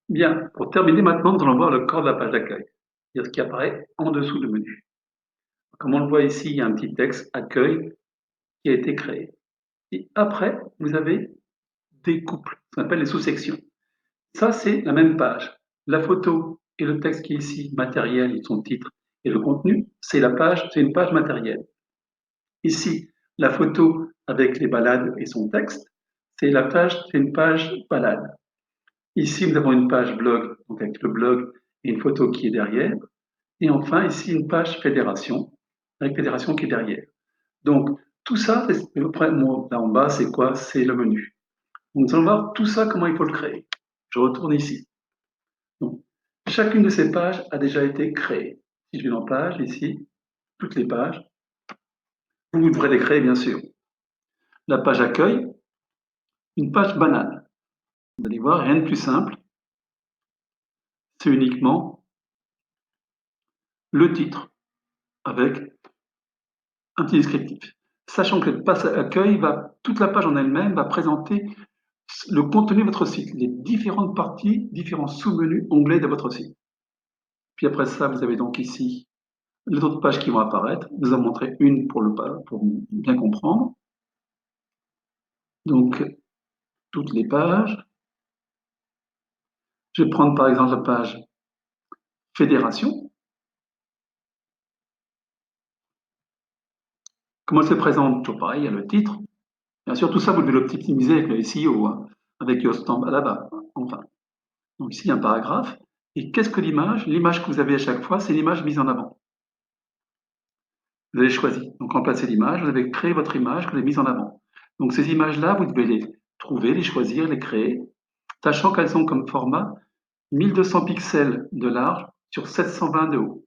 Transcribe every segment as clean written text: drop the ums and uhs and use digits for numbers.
Bien, pour terminer maintenant, nous allons voir le corps de la page d'accueil, c'est-à-dire ce qui apparaît en dessous du menu. Comme on le voit ici, il y a un petit texte accueil qui a été créé. Et après, vous avez des couples, ce qu'on appelle les sous-sections. Ça, c'est la même page. La photo et le texte qui est ici, matériel, son titre et le contenu, c'est une page matérielle. Ici, la photo avec les balades et son texte, c'est une page balade. Ici, nous avons une page blog, donc avec le blog et une photo qui est derrière. Et enfin, ici, une page fédération, avec fédération qui est derrière. Donc, tout ça, après, là en bas, c'est quoi? C'est le menu. Donc, nous allons voir tout ça, comment il faut le créer. Je retourne ici. Donc, chacune de ces pages a déjà été créée. Si je vais dans page, ici, toutes les pages, vous devrez les créer, bien sûr. La page accueil, une page banale. Vous allez voir, rien de plus simple. C'est uniquement le titre avec un petit descriptif. Sachant que le page accueil toute la page en elle-même va présenter le contenu de votre site, les différentes parties, différents sous-menus, onglets de votre site. Puis après ça, vous avez donc ici les autres pages qui vont apparaître. Je vous en montrer une pour bien comprendre. Donc, toutes les pages. Je vais prendre par exemple la page fédération. Comment elle se présente? Toujours pareil, il y a le titre. Bien sûr, tout ça, vous devez l'optimiser avec le SEO, hein, avec Yoast là-bas. Enfin, donc ici, il y a un paragraphe. Et qu'est-ce que l'image? L'image que vous avez à chaque fois, c'est l'image mise en avant. Vous avez choisi. Donc, remplacez l'image, vous avez créé votre image que vous avez mise en avant. Donc, ces images-là, vous devez les trouver, les choisir, les créer, sachant qu'elles ont comme format 1200 pixels de large sur 720 de haut.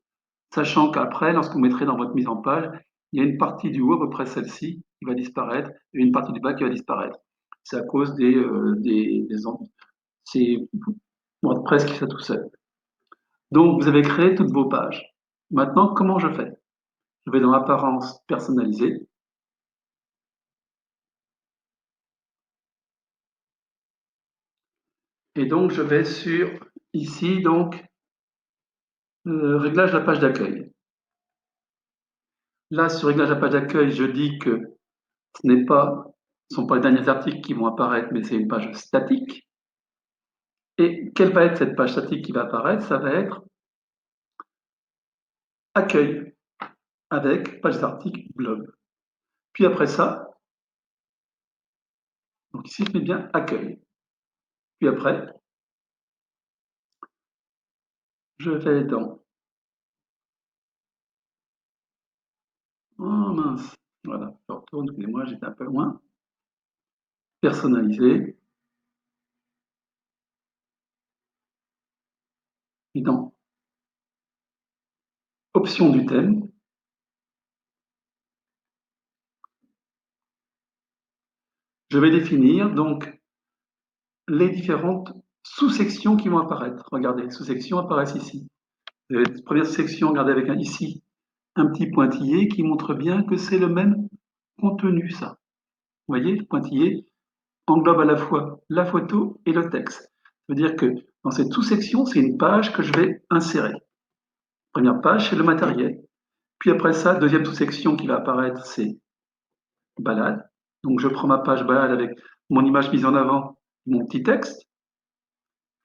Sachant qu'après, lorsque vous mettrez dans votre mise en page, il y a une partie du haut, à peu près celle-ci, qui va disparaître, et une partie du bas qui va disparaître. C'est à cause c'est WordPress qui fait tout seul. Donc, vous avez créé toutes vos pages. Maintenant, comment je fais? Je vais dans Apparence personnalisée. Et donc, je vais sur, ici, donc, réglage de la page d'accueil. Là, sur réglage de la page d'accueil, je dis que ce ne sont pas les derniers articles qui vont apparaître, mais c'est une page statique. Et quelle va être cette page statique qui va apparaître? Ça va être accueil avec page d'article blog. Puis après ça, donc ici, je mets bien accueil. Puis après, je vais dans, oh mince, voilà, je retourne, excusez-moi, j'étais un peu loin, personnalisé, et dans option du thème, je vais définir donc les différentes sous-sections qui vont apparaître. Regardez, les sous-sections apparaissent ici. Première section, regardez avec ici un petit pointillé qui montre bien que c'est le même contenu, ça. Vous voyez, le pointillé englobe à la fois la photo et le texte. Ça veut dire que dans cette sous-section, c'est une page que je vais insérer. Première page, c'est le matériel. Puis après ça, deuxième sous-section qui va apparaître, c'est balade. Donc je prends ma page balade avec mon image mise en avant, mon petit texte,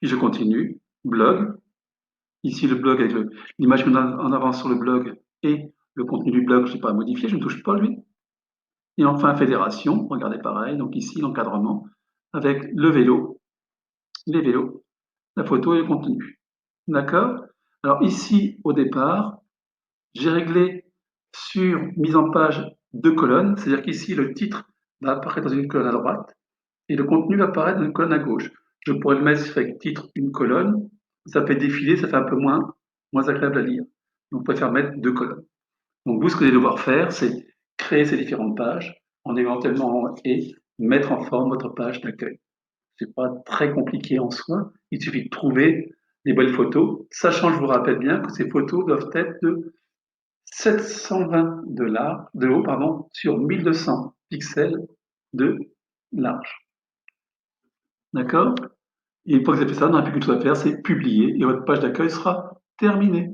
puis je continue, blog. Ici, le blog avec l'image mise en avant sur le blog et le contenu du blog, je n'ai pas modifié, je ne touche pas lui. Et enfin, fédération, regardez pareil, donc ici, l'encadrement, avec le vélo, les vélos, la photo et le contenu. D'accord? Alors ici, au départ, j'ai réglé sur mise en page 2 colonnes, c'est-à-dire qu'ici, le titre va apparaître dans une colonne à droite et le contenu va apparaître dans une colonne à gauche. Je pourrais le mettre avec titre une colonne, ça fait défiler, ça fait un peu moins agréable à lire. Donc, je préfère mettre 2 colonnes. Donc, vous, ce que vous allez devoir faire, c'est créer ces différentes pages en éventuellement et mettre en forme votre page d'accueil. C'est pas très compliqué en soi. Il suffit de trouver des belles photos, sachant, je vous rappelle bien, que ces photos doivent être de 720 de haut, pardon, sur 1200 pixels de large. D'accord? Et une fois que vous avez fait ça, on n'a plus qu'une chose à faire, c'est publier et votre page d'accueil sera terminée.